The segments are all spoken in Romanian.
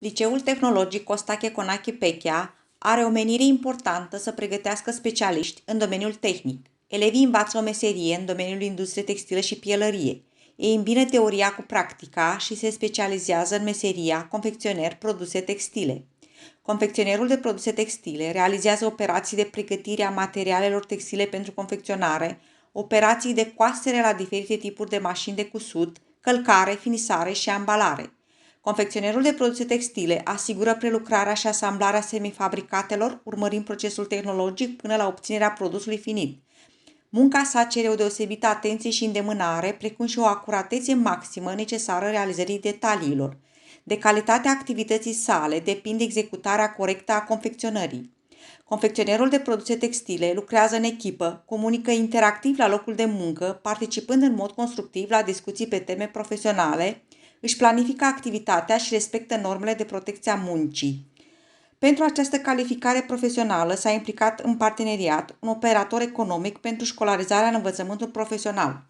Liceul Tehnologic Costache Conache Pechea are o menire importantă să pregătească specialiști în domeniul tehnic. Elevii învață o meserie în domeniul industriei textilă și pielărie. Ei îmbină teoria cu practica și se specializează în meseria confecționer produse textile. Confecționerul de produse textile realizează operații de pregătire a materialelor textile pentru confecționare, operații de coastere la diferite tipuri de mașini de cusut, călcare, finisare și ambalare. Confecționerul de produse textile asigură prelucrarea și asamblarea semifabricatelor, urmărind procesul tehnologic până la obținerea produsului finit. Munca sa cere o deosebită atenție și îndemânare, precum și o acuratețe maximă necesară realizării detaliilor. De calitatea activității sale depinde executarea corectă a confecționării. Confecționerul de produse textile lucrează în echipă, comunică interactiv la locul de muncă, participând în mod constructiv la discuții pe teme profesionale, își planifică activitatea și respectă normele de protecție a muncii. Pentru această calificare profesională s-a implicat în parteneriat un operator economic pentru școlarizarea în învățământul profesional.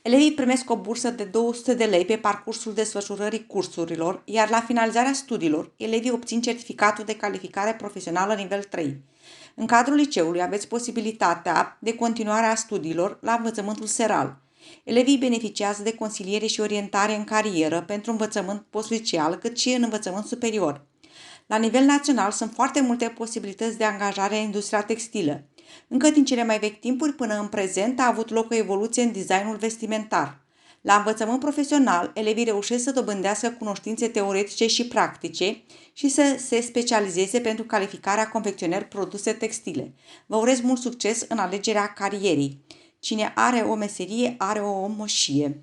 Elevii primesc o bursă de 200 de lei pe parcursul desfășurării cursurilor, iar la finalizarea studiilor, elevii obțin certificatul de calificare profesională nivel 3. În cadrul liceului aveți posibilitatea de continuare a studiilor la învățământul seral. Elevii beneficiază de consiliere și orientare în carieră pentru învățământ postliceal, cât și în învățământ superior. La nivel național sunt foarte multe posibilități de angajare în industria textilă. Încă din cele mai vechi timpuri până în prezent a avut loc o evoluție în designul vestimentar. La învățământ profesional, elevii reușesc să dobândească cunoștințe teoretice și practice și să se specializeze pentru calificarea confecționer produse textile. Vă urez mult succes în alegerea carierei. Cine are o meserie, are o moșie.